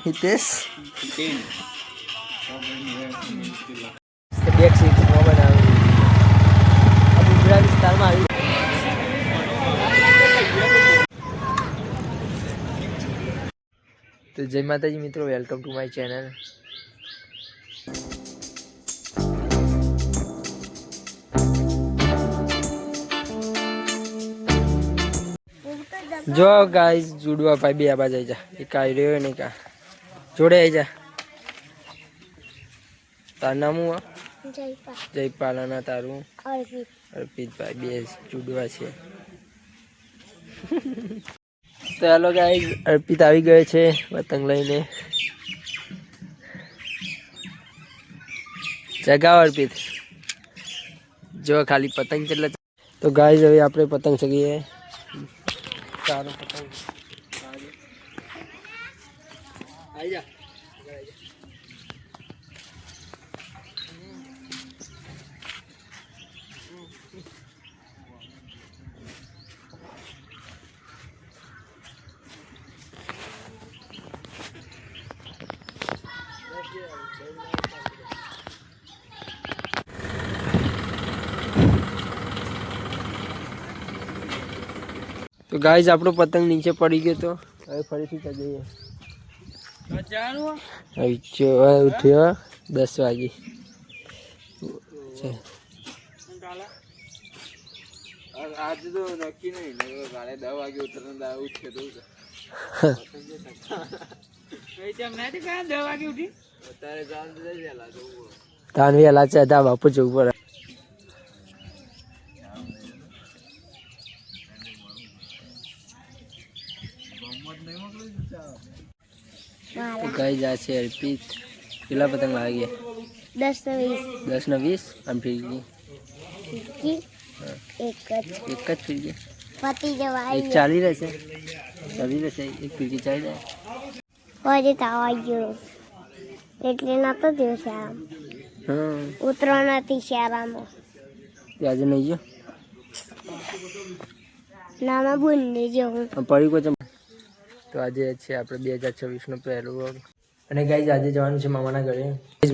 હિતેશ વિસ્તારમાં આવી તો જય માતાજી મિત્રો, વેલકમ ટુ માય ચેનલ. જો ગાઈસ જુડવા ભાઈ બે આબાજ આવી જા, એક આવી રહ્યો ને કા જોડે આવી જા. તારું નામ હું? જયપાલ. અને તારું? અર્પિતભાઈ. બે જુડવા છે. તો હેલો ગાઈસ, અર્પિત આવી ગયો છે પતંગ લઈને. જગાવ અર્પિત, જો ખાલી પતંગ એટલે. તો ગાઈસ હવે આપણે પતંગ ચગીએ. સારો પતંગ આવી જા. તો ગાઈસ આપણો પતંગ નીચે પડી ગયો, તો હવે ફરીથી ચગીએ. ઉઠ્યો 10 વાગે. આજે તો નક્કી નહીં, કાલે 10 વાગે ઉતરવાનું ઉઠે તો તાન વેલા છે તા બાપુ જવું પડે. તો ગાઈસ આ છે અર્પિત. કેટલા પતંગ લાગી? 10 ને 20. આમ ફિરકી એક જ ફિરકી એક ચાલી રહેશે. એક ફિરકી ચાલી જાય. એટલે નતો થયો છે આમ. ઉતરણ નથી શિયાળામાં. આજે નહીં ગયો નામાં ભૂલી જો હું પડી કો. તો આજે છે આપણે 2026 નો પહેલો વ્લોગ. અને ગાઈઝ આજે જવાનું છે મામાના ઘરે.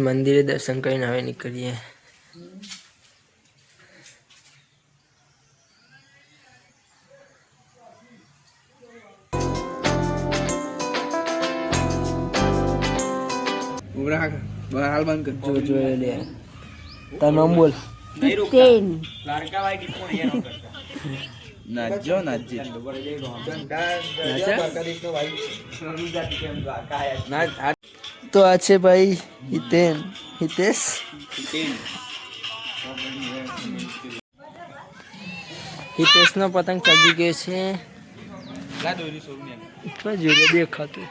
મંદિરે દર્શન કરીને હવે નીકળીએ. હાલ બંધ કર. જો લે તારું નામ બોલ. નાચજો નાચજી. તો આ છે ભાઈ હિતેશ. હિતેશ નો પતંગ ચગી ગયો છે. દેખાતું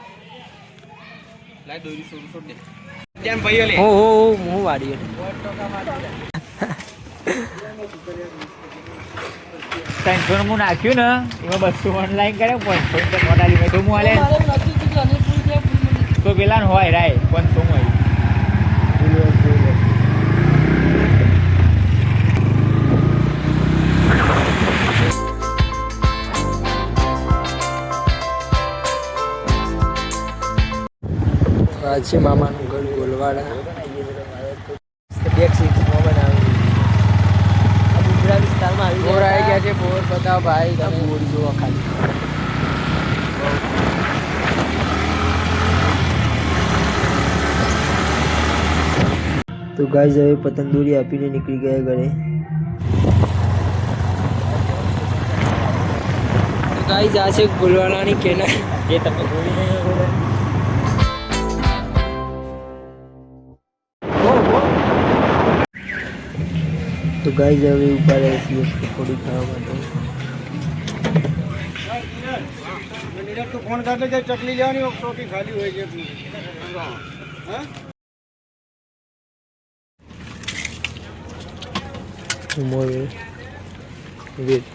હું વાડી હું નાખ્યું ને એમાં 200 ઓનલાઈન કરે. 500 મોટાલી તો હું આલે તો પેલા હોય રાય 500 હોય. આ છે મામાનું ઘર ગોલવાડા. બેક સીટમાં બનાવ્યું. વિસ્તારમાં આવી ગયા છે. બોર બતાવ ભાઈ, તમે બોર જુઓ ખાલી. તો ગાઈઝ હવે પતંગ દોરી આપીને નીકળી ગયા ઘરે. ગાઈઝ આ છે ગોલવાડાની કેનાલ. જે તમે જોઈ નહીં. તો ગાઈઝ હવે ઉભા રહે છે પકોડી ખાવા માટે. ફોન કાઢ લે, ચકલી લેવાની ચોકી ખાલી હોય છે. વેટ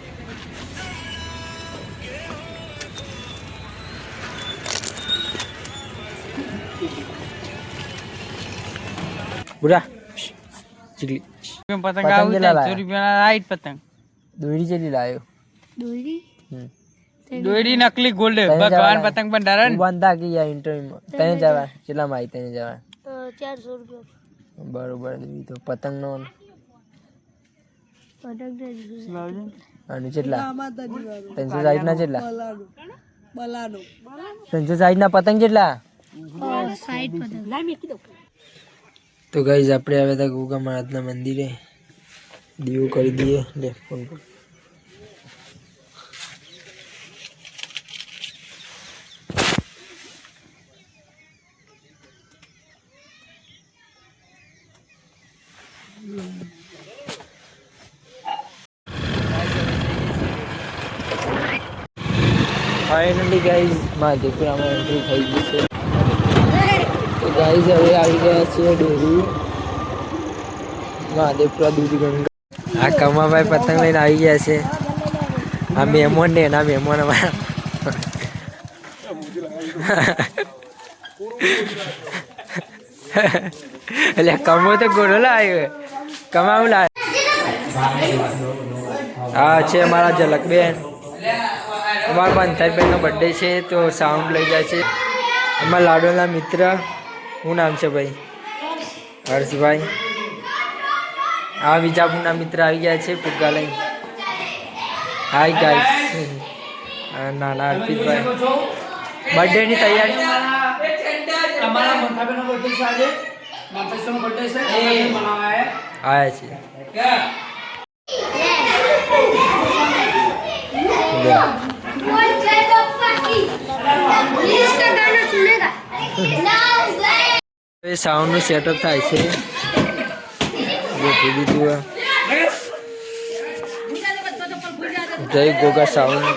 બુરા ચીકલી પતંગ આવું 300 રૂપિયા રાઈટ પતંગ દોરી ચલી લાયો. દોરી દોરી નકલી ગોલ્ડ તને ભગવાન જવાના. પતંગ પણ ધારે ને બંધા કે યાર ઇન્ટરવ્યુમાં તને જવા કેટલામાં આવી તને જવા 400 રૂપિયા બરોબર તો પતંગ નો અને કેટલા 360 ના કેટલા 360 ના પતંગ કેટલા તો ગાઈઝ આપણે આવ્યા હતા ગોગા મહારાજના મંદિરે દીવો કરી દઈએ લે ફોન કર ફાઇનલી ગાઈઝ મહાદેવપુરામાં એન્ટ્રી થઈ ગઈ છે તો ગાઈઝ હવે આવી ગયા છે ડેરી મહાદેવપુરા દૂધગંગા આ કમાભાઈ પતંગ લઈને આવી ગયા છે આ મહેમાન ને એના મહેમાન અમારા એટલે કમો તો ગોળો લાવ્યો કમાવું લાવ્યો હા છે અમારા ઝલકબેન અમારા બંધાઈબેનનો બર્થડે છે તો સાઉન્ડ લઈ જાય છે અમારા લાડોના મિત્ર શું નામ છે ભાઈ હર્ષભાઈ આ વિજાપુરના મિત્ર આવી ગયા છે ફુગ્ગા લઈ હાય ગાઈસ નાના અર્પિતભાઈ બર્થડેની તૈયારી અમારા મંથાબેનનો બર્થડે છે આજે મંથાબેનનો બર્થડે છે એ મનાવાય આવ્યા છે સાઉન્ડ નું સેટઅપ થાય છે ગોઠવી દીધું જય ગોગા સાઉન્ડ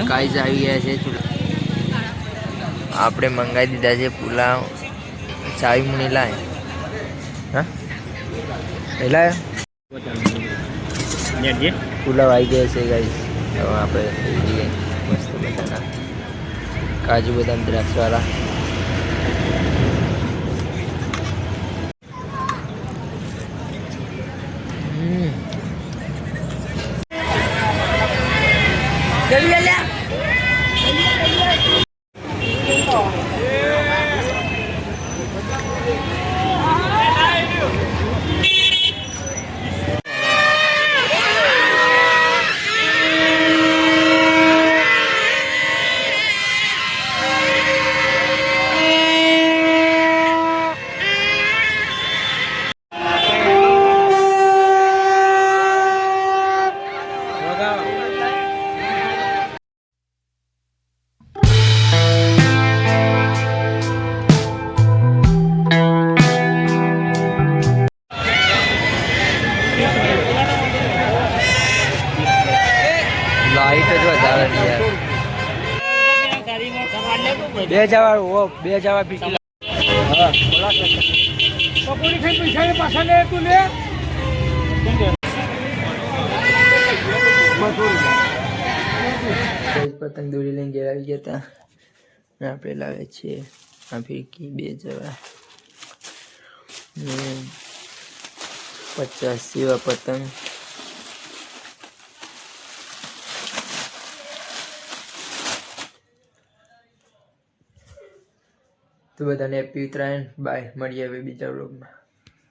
ગાઈઝ આવી ગયા છે આપણે મંગાવી દીધા છે પુલાવ ચાવી મુની લાય હા પેલા પુલાવ આવી ગયા છે ગાઈઝ હવે આપણે મસ્ત બધાના કાજુ બદામ દ્રાક્ષવાળા લાઈટ જ વધારે નહીં યાર 2000 પીકી પતંગ દોરી લઈને ઘેર આવી ગયા હતા આપણે લાવે છીએ આ ફીરકી 2000 50 જેવા પતંગ તો બધાને હેપી ઉત્તરાયણ બાય મળીએ હવે બીજા વ્લોગમાં